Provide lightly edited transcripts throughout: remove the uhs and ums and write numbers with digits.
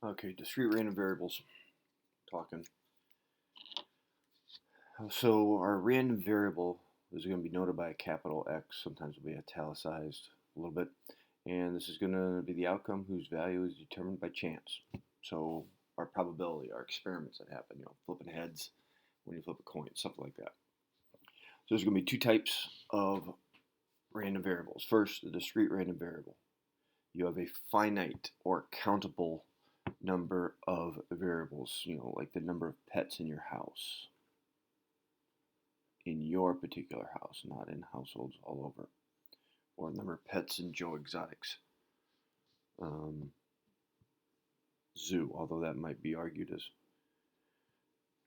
Okay, discrete random variables. Talking. So our random variable is going to be noted by a capital X. Sometimes it'll be italicized a little bit. And this is going to be the outcome whose value is determined by chance. So our probability, our experiments that happen, flipping heads when you flip a coin, something like that. So there's going to be two types of random variables. First, the discrete random variable. You have a finite or countable number of variables, like the number of pets in your house. In your particular house, not in households all over. Or the number of pets in Joe Exotic's zoo, although that might be argued as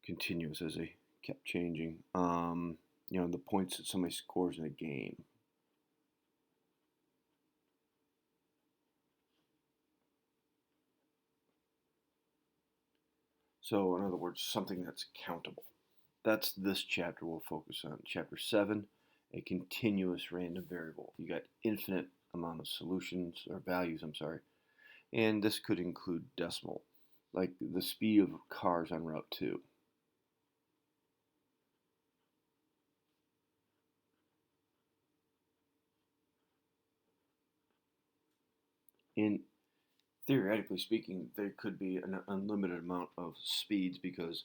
continuous as they kept changing. The points that somebody scores in a game. So, in other words, something that's countable. That's this chapter we'll focus on. Chapter 7, a continuous random variable. You got infinite amount of solutions, or values, I'm sorry. And this could include decimal, like the speed of cars on Route 2. And theoretically speaking, there could be an unlimited amount of speeds because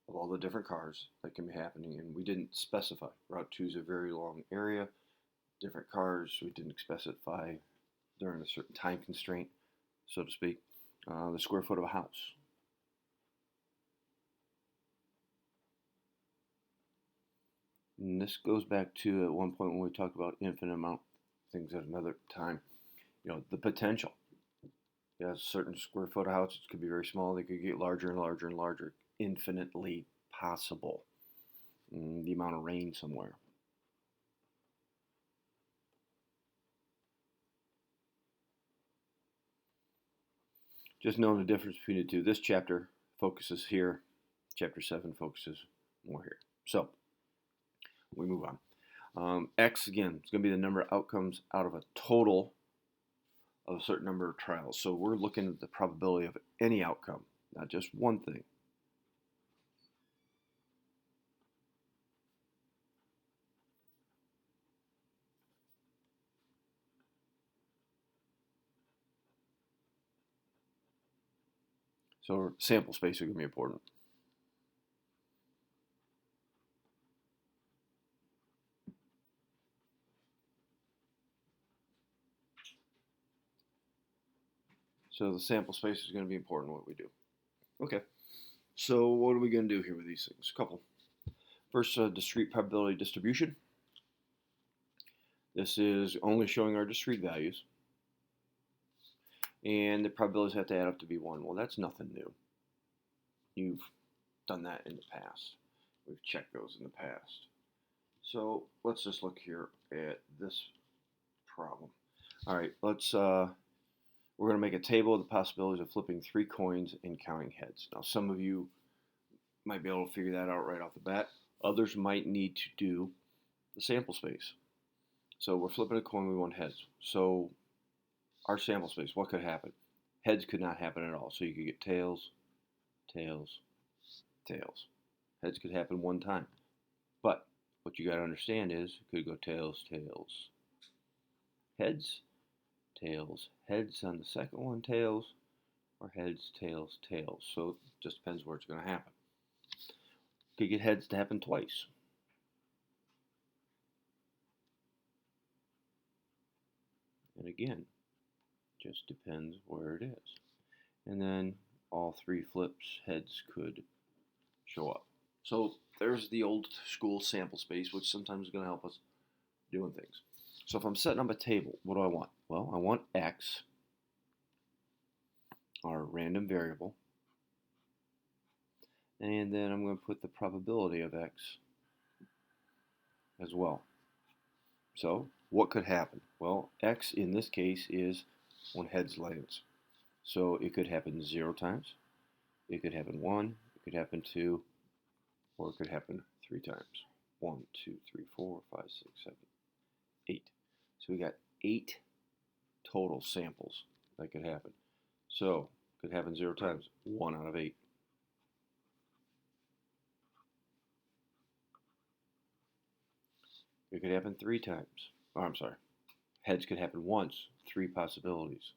of all the different cars that can be happening. And we didn't specify. Route 2 is a very long area. Different cars, we didn't specify during a certain time constraint, so to speak. The square foot of a house. And this goes back to at one point when we talked about infinite amount things at another time. The potential. A certain square foot of houses could be very small. They could get larger and larger and larger. Infinitely possible. The amount of rain somewhere. Just know the difference between the two. This chapter focuses here. Chapter 7 focuses more here. So, we move on. X, again, is going to be the number of outcomes out of a total of a certain number of trials. So we're looking at the probability of any outcome, not just one thing. So sample space is going to be important. So the sample space is going to be important what we do. Okay. So what are we going to do here with these things? A couple. First, discrete probability distribution. This is only showing our discrete values. And the probabilities have to add up to be 1. Well, that's nothing new. You've done that in the past. We've checked those in the past. So let's just look here at this problem. All right, we're going to make a table of the possibilities of flipping 3 coins and counting heads. Now, some of you might be able to figure that out right off the bat. Others might need to do the sample space. So we're flipping a coin, we want heads. So our sample space, what could happen? Heads could not happen at all. So you could get tails, tails, tails. Heads could happen one time. But what you got to understand is it could go tails, tails, heads, tails, heads on the second one, tails, or heads, tails, tails. So it just depends where it's going to happen. Could get heads to happen twice. And again, just depends where it is. And then all 3 flips, heads could show up. So there's the old school sample space, which sometimes is going to help us doing things. So if I'm setting up a table, what do I want? Well, I want X, our random variable, and then I'm going to put the probability of X as well. So what could happen? Well, X in this case is when heads lands. So it could happen 0 times, it could happen 1, it could happen 2, or it could happen 3 times. 1, 2, 3, 4, 5, 6, 7, 8. So we got 8 total samples that could happen. So Could happen 0 times. 1 out of 8. It could happen 3 times. Oh, I'm sorry. Heads could happen once. 3 possibilities.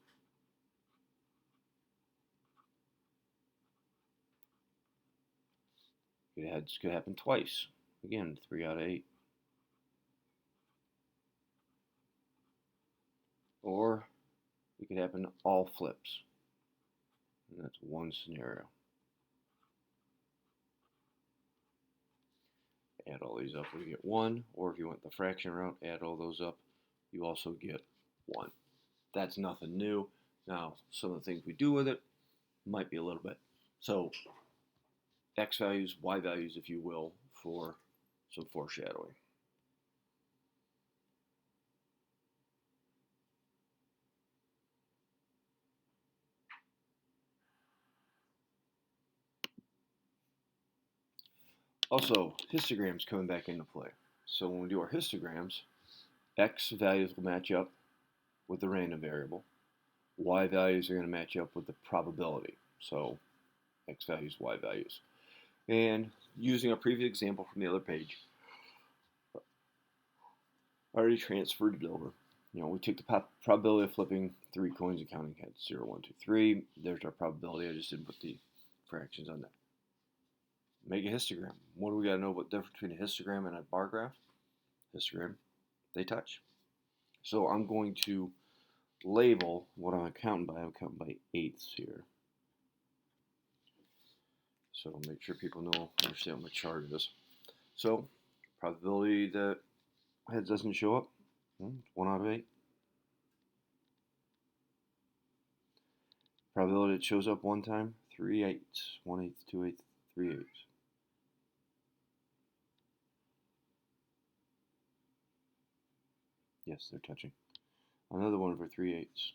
Heads could happen twice. Again, 3 out of 8. Or it could happen all flips. And that's one scenario. Add all these up, we get 1. Or if you went the fraction route, add all those up, you also get 1. That's nothing new. Now, some of the things we do with it might be a little bit. So, X values, Y values, if you will, for some foreshadowing. Also, histograms coming back into play. So when we do our histograms, X values will match up with the random variable. Y values are going to match up with the probability. So X values, Y values. And using a previous example from the other page, I already transferred it over. We took the probability of flipping 3 coins and counting heads. 0, 1, 2, 3. There's our probability. I just didn't put the fractions on there. Make a histogram. What do we got to know about the difference between a histogram and a bar graph? Histogram, they touch. So I'm going to label what I'm counting by. I'm counting by eighths here. So make sure people understand what my chart is. So probability that heads doesn't show up, 1 out of 8. Probability it shows up 1 time, 3 eighths, 1 eighth, 2 eighths, 3 eighths. Yes, they're touching. Another one for 3 eighths.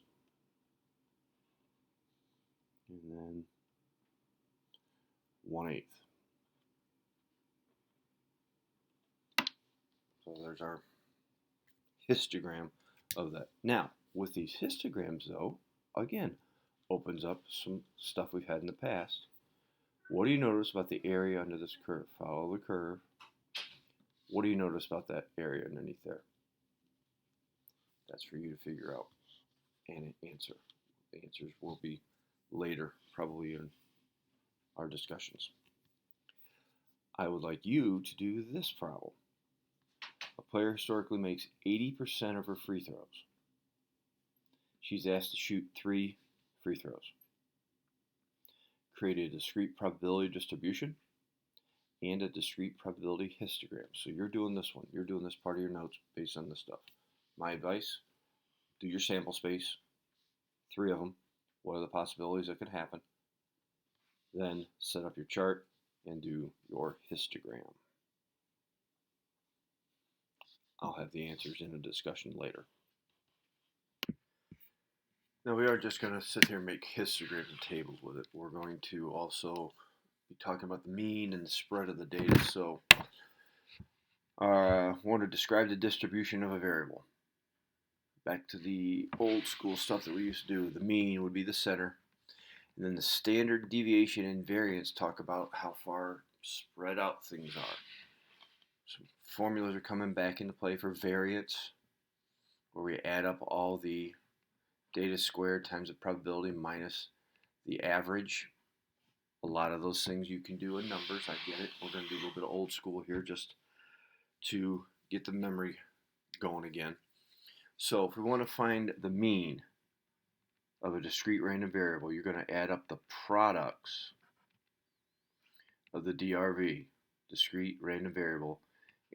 And then 1 eighth. So there's our histogram of that. Now, with these histograms though, again, opens up some stuff we've had in the past. What do you notice about the area under this curve? Follow the curve. What do you notice about that area underneath there? That's for you to figure out and answer. The answers will be later, probably in our discussions. I would like you to do this problem. A player historically makes 80% of her free throws. She's asked to shoot 3 free throws. Create a discrete probability distribution and a discrete probability histogram. So you're doing this one. You're doing this part of your notes based on this stuff. My advice, do your sample space, 3 of them. What are the possibilities that could happen? Then set up your chart and do your histogram. I'll have the answers in a discussion later. Now we are just going to sit here and make histograms and tables with it. We're going to also be talking about the mean and the spread of the data. So I want to describe the distribution of a variable. Back to the old school stuff that we used to do. The mean would be the center. And then the standard deviation and variance talk about how far spread out things are. So formulas are coming back into play for variance, where we add up all the data squared times the probability minus the average. A lot of those things you can do in numbers. I get it. We're going to do a little bit of old school here just to get the memory going again. So if we want to find the mean of a discrete random variable, you're going to add up the products of the DRV, discrete random variable,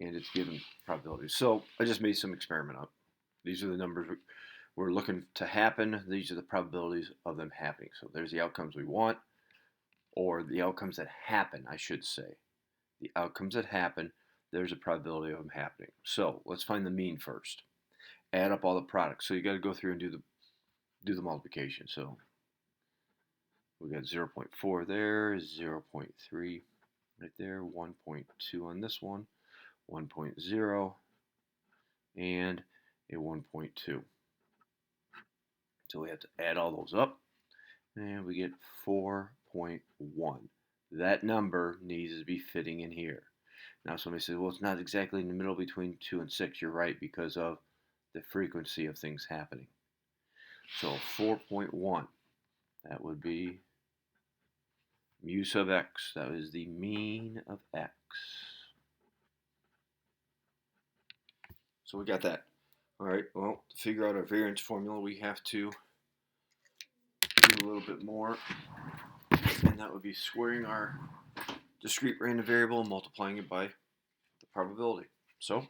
and its given probability. So I just made some experiment up. These are the numbers we're looking to happen. These are the probabilities of them happening. So there's the outcomes we want, or the outcomes that happen, I should say. The outcomes that happen, there's a probability of them happening. So let's find the mean first. Add up all the products. So you got to go through and do the multiplication. So we got 0.4 there, 0.3 right there, 1.2 on this one, 1.0, and a 1.2. So we have to add all those up, and we get 4.1. That number needs to be fitting in here. Now somebody says, well, it's not exactly in the middle between 2 and 6. You're right, because of the frequency of things happening. So 4.1, that would be mu sub x. That is the mean of x. So we got that. All right, well, to figure out our variance formula, we have to do a little bit more. And that would be squaring our discrete random variable and multiplying it by the probability. So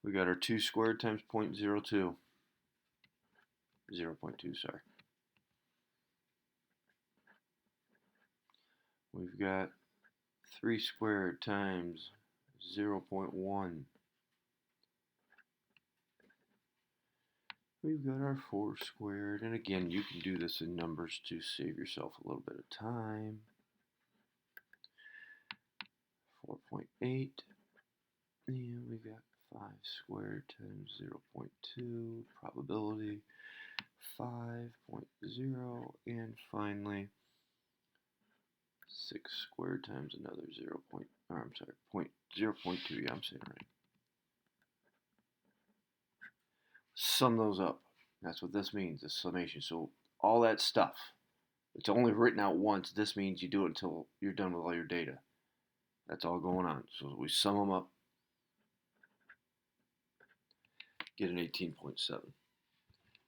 we got our 2 squared times 0.02. 0.2, sorry. We've got 3 squared times 0.1. We've got our 4 squared, and again, you can do this in numbers to save yourself a little bit of time. 4.8, and we've got 5 squared times 0.2, probability 5.0, and finally 6 squared times another 0.2, yeah, I'm saying it right. Sum those up. That's what this means, the summation. So all that stuff, it's only written out once. This means you do it until you're done with all your data. That's all going on. So we sum them up, get an 18.7.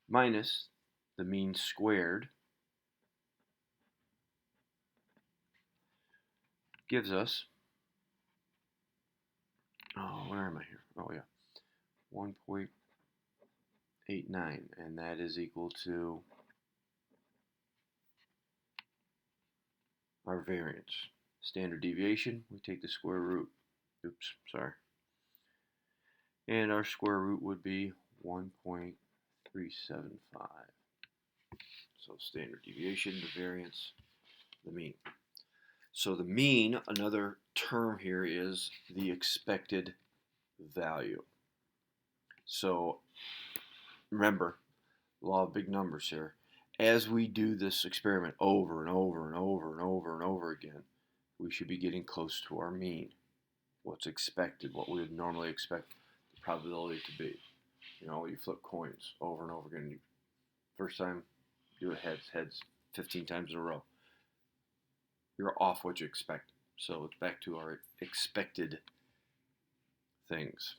Minus the mean squared gives us, oh, where am I here? Oh, yeah, 1.89, and that is equal to our variance. Standard deviation, we take the square root. Oops, sorry. And our square root would be 1.375. So standard deviation, the variance, the mean. So the mean, another term here, is the expected value. So remember, law of big numbers here. As we do this experiment over and over and over and over and over again, we should be getting close to our mean. What's expected, what we would normally expect the probability to be. You know, you flip coins over and over again. First time, do it heads 15 times in a row. You're off what you expect. So it's back to our expected things.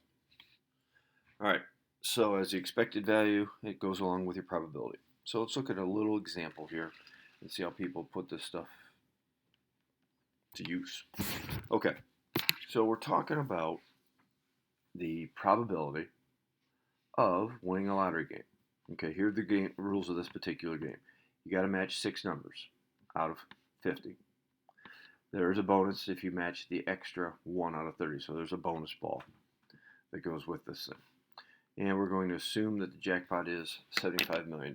All right, so as the expected value, it goes along with your probability. So let's look at a little example here and see how people put this stuff to use. Okay, so we're talking about the probability of winning a lottery game. Okay, here are the rules of this particular game. You got to match 6 numbers out of 50. There's a bonus if you match the extra 1 out of 30. So there's a bonus ball that goes with this thing. And we're going to assume that the jackpot is $75 million.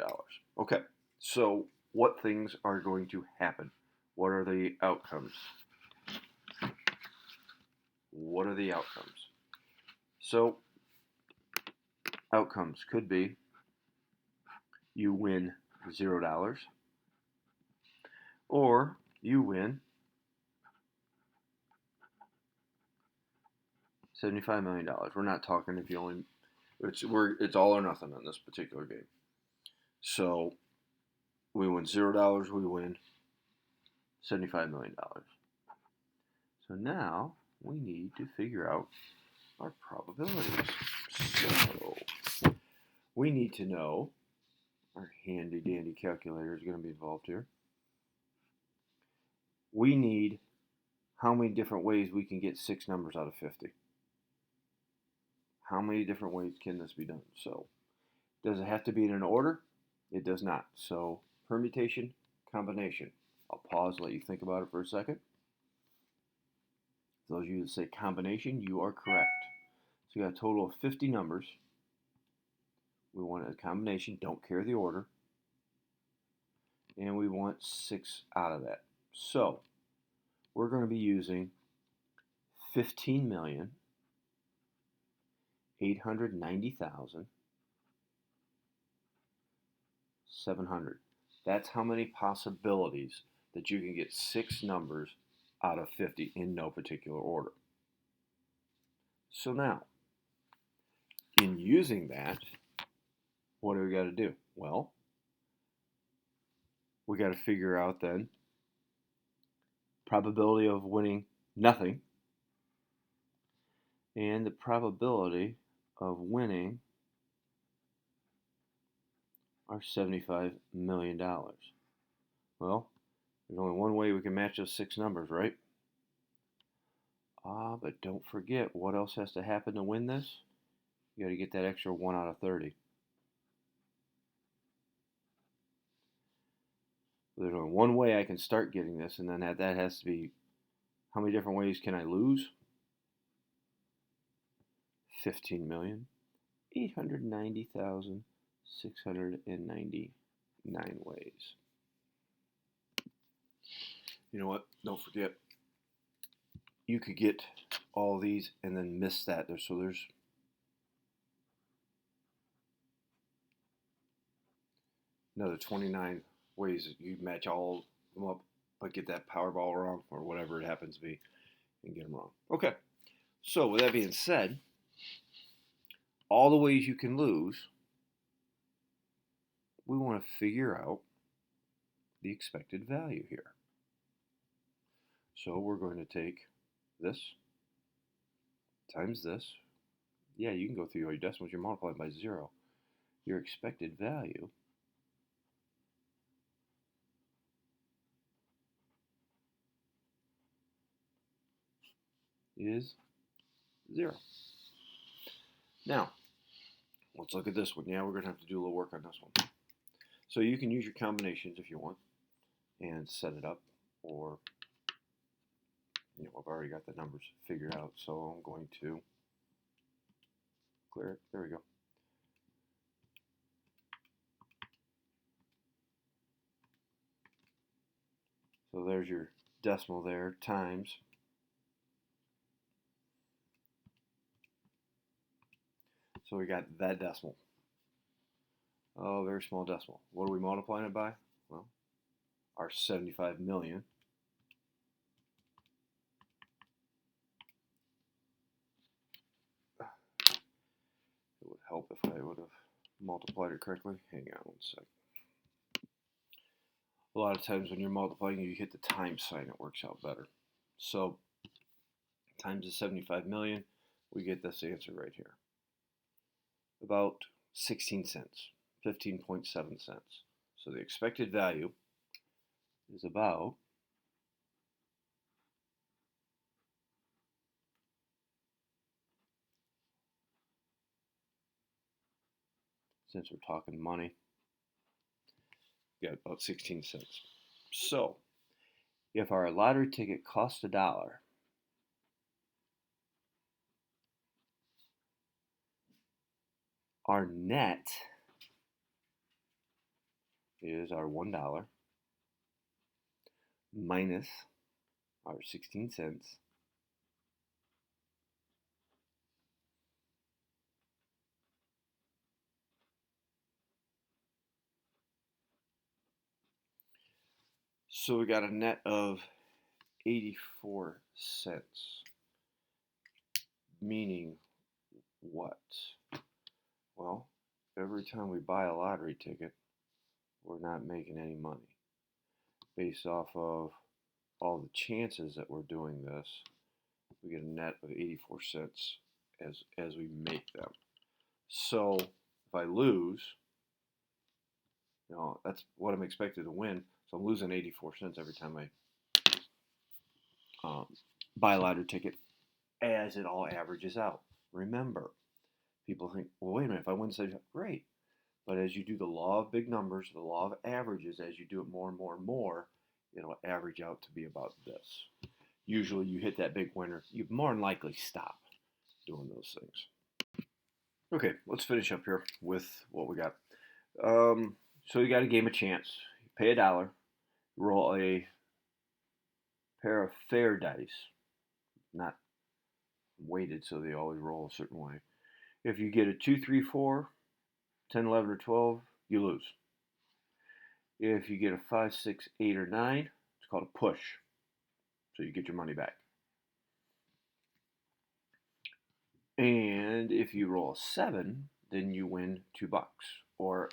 Okay, so what things are going to happen? What are the outcomes? What are the outcomes? So, outcomes could be you win $0, or you win $75 million. We're not talking if you only, it's all or nothing on this particular game. So we win $0, we win $75 million. So now we need to figure out our probabilities. So we need to know, our handy dandy calculator is going to be involved here. We need how many different ways we can get 6 numbers out of 50. How many different ways can this be done? So, does it have to be in an order? It does not. So, permutation, combination. I'll pause, let you think about it for a second. Those of you that say combination, you are correct. So, you got a total of 50 numbers. We want a combination, don't care the order. And we want 6 out of that. So, we're going to be using 15,890,000 700. That's how many possibilities that you can get 6 numbers out of 50 in no particular order. So now, in using that, what do we got to do? Well, we got to figure out then probability of winning nothing and the probability of winning our $75 million. Well, there's only one way we can match those 6 numbers, right? But don't forget, what else has to happen to win this? You got to get that extra 1 out of 30. There's only one way I can start getting this, and then that has to be, how many different ways can I lose? 15,890,699 ways. You know what? Don't forget, you could get all these and then miss that. So there's another 29 ways that you match all of them up, but get that Powerball wrong or whatever it happens to be and get them wrong. Okay, so with that being said, all the ways you can lose, we want to figure out the expected value here. So we're going to take this times this. Yeah, you can go through your decimals. You're multiplying by 0. Your expected value is 0. Now, let's look at this one. Yeah, we're going to have to do a little work on this one. So you can use your combinations if you want and set it up, or I've already got the numbers figured out, so I'm going to clear it. There we go. So there's your decimal there, times. So we got that decimal. Oh, very small decimal. What are we multiplying it by? Well, our 75 million. It would help if I would have multiplied it correctly. Hang on one sec. A lot of times when you're multiplying, you hit the times sign, it works out better. So times the 75 million, we get this answer right here. About 16 cents, 15.7 cents. So the expected value is about since we're talking money, we got about 16 cents. So if our lottery ticket costs $1, our net is our $1 minus our 16 cents so we got a net of 84 cents. Meaning what? Well, every time we buy a lottery ticket, we're not making any money. Based off of all the chances that we're doing this, we get a net of 84 cents as we make them. So if I lose, that's what I'm expected to win. So I'm losing 84 cents every time I buy a lottery ticket as it all averages out. Remember, people think, well, wait a minute, if I win 75, great. But as you do the law of big numbers, the law of averages, as you do it more and more and more, it'll average out to be about this. Usually you hit that big winner, you more than likely stop doing those things. Okay, let's finish up here with what we got. So you got a game of chance. You pay $1, roll a pair of fair dice, not weighted so they always roll a certain way. If you get a 2, 3, 4, 10, 11, or 12, you lose. If you get a 5, 6, 8, or 9, it's called a push. So you get your money back. And if you roll a 7, then you win $2. Or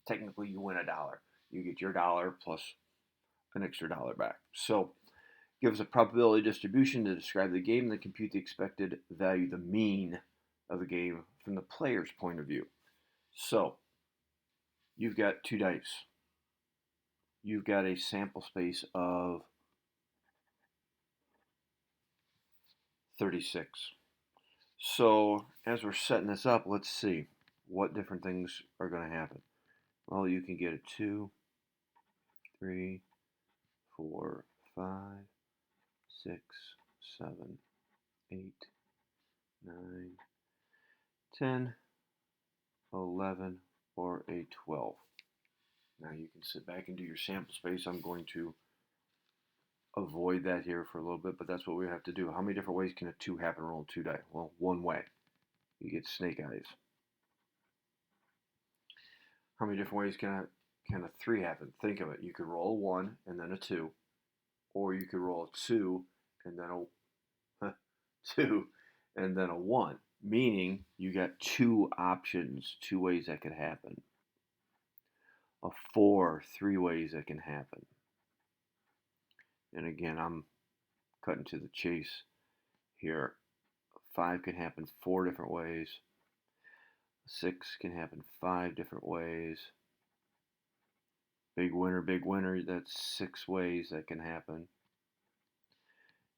technically you win $1. You get your dollar plus an extra dollar back. So gives a probability distribution to describe the game and then compute the expected value, the mean of the game from the player's point of view. So you've got 2 dice. You've got a sample space of 36. So as we're setting this up, let's see what different things are going to happen. Well, you can get a 2, 3, 4, 5, 6, 7, 8, 9, 10, 11, or a 12. Now you can sit back and do your sample space. I'm going to avoid that here for a little bit, but that's what we have to do. How many different ways can a 2 happen roll 2 die? Well, one way. You get snake eyes. How many different ways can a 3 happen? Think of it. You could roll a 1 and then a 2, or you could roll a 2 and then a 2 and then a 1, meaning you got 2 options, 2 ways that could happen. A 4, 3 ways that can happen. And again, I'm cutting to the chase here. 5 can happen 4 different ways. 6 can happen 5 different ways. Big winner, that's 6 ways that can happen.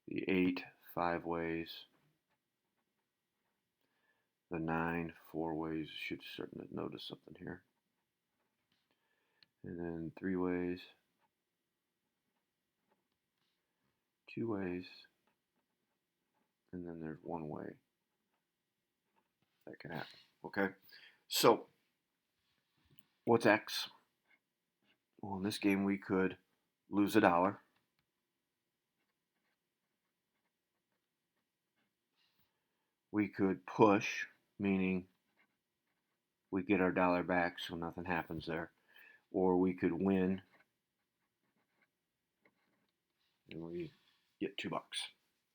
The 8, 5 ways. The 9, 4 ways. Should starting to notice something here. And then 3 ways. 2 ways. And then there's 1 way that can happen. Okay? So, what's X? Well, in this game we could lose $1. We could push, meaning we get our dollar back so nothing happens there. Or we could win and we get $2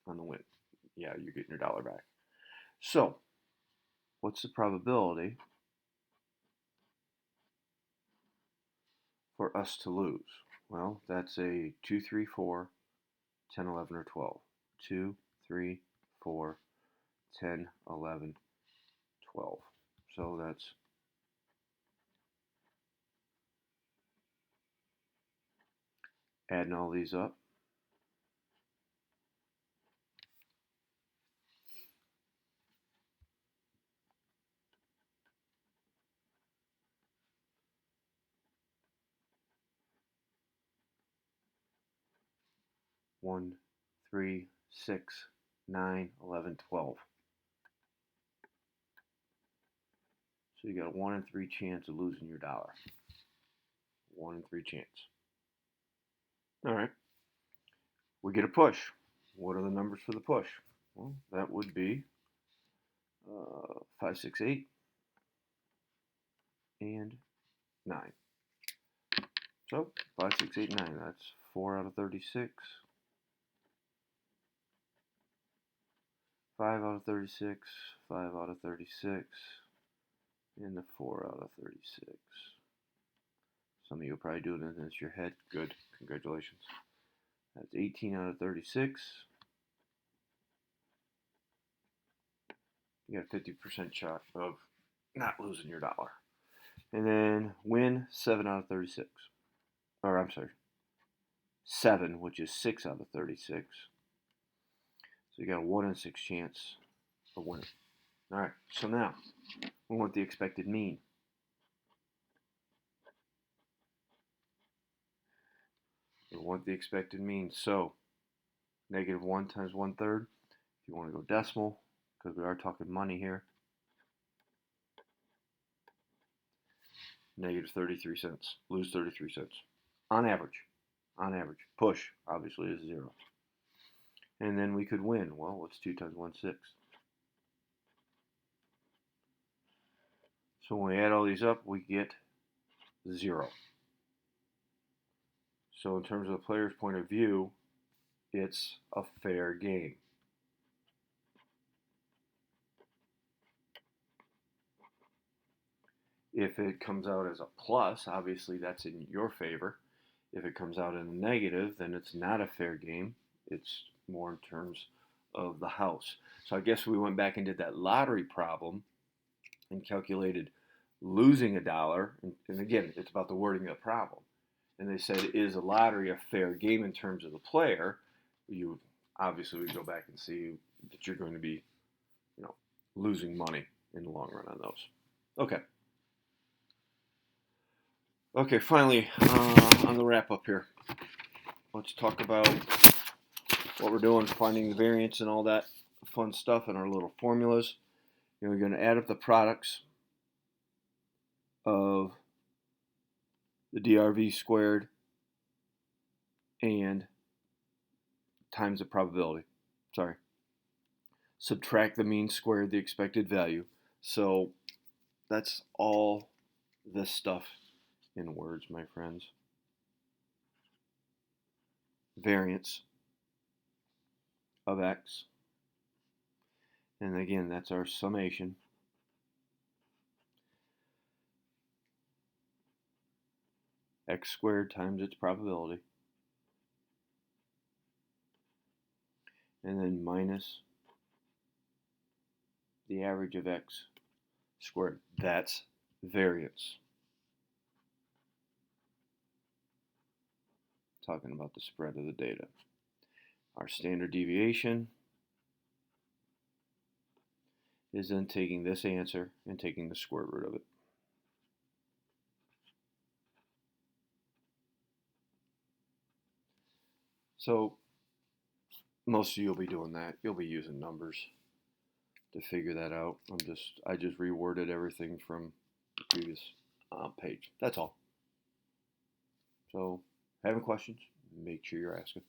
on the win. Yeah, you're getting your dollar back. So, what's the probability for us to lose? Well, that's a 2, 3, 4, 10, 11, or 12. 2, 3, 4, 10, 11, 12. So that's adding all these up. One, 3, 6, 9, 11, 12. So you got a 1 in 3 chance of losing your dollar. 1 in 3 chance. All right. We get a push. What are the numbers for the push? Well, that would be 5, 6, 8, and 9. So 5, 6, 8, 9. That's 4 out of 36. 5 out of 36. 5 out of 36. And the 4 out of 36. Some of you are probably doing it in your head. Good. Congratulations. That's 18 out of 36. You got a 50% shot of not losing your dollar. And then win 7 out of 36. Or I'm sorry, 7, which is 6 out of 36. So you got a 1 in 6 chance of winning. All right, so now we want the expected mean. We want the expected mean. So -1 times 1/3. If you want to go decimal, because we are talking money here, -33 cents. Lose 33 cents. On average. On average. Push, obviously, is 0. And then we could win. Well, what's 2 times 1? 6. So when we add all these up, we get 0. So in terms of the player's point of view, it's a fair game. If it comes out as a plus, obviously that's in your favor. If it comes out in a negative, then it's not a fair game. It's more in terms of the house. So I guess we went back and did that lottery problem and calculated losing $1. And again, it's about the wording of the problem. And they said, is a lottery a fair game in terms of the player? You obviously would go back and see that you're going to be, losing money in the long run on those. Okay. Okay, finally, on the wrap up here, let's talk about what we're doing, finding the variance and all that fun stuff in our little formulas. We're going to add up the products of the DRV squared and times the probability. Subtract the mean squared, the expected value. So that's all this stuff in words, my friends. Variance of x. And again, that's our summation. X squared times its probability. And then minus the average of x squared. That's variance. Talking about the spread of the data. Our standard deviation is then taking this answer and taking the square root of it. So most of you will be doing that. You'll be using numbers to figure that out. I just reworded everything from the previous page. That's all. So, having questions, make sure you're asking.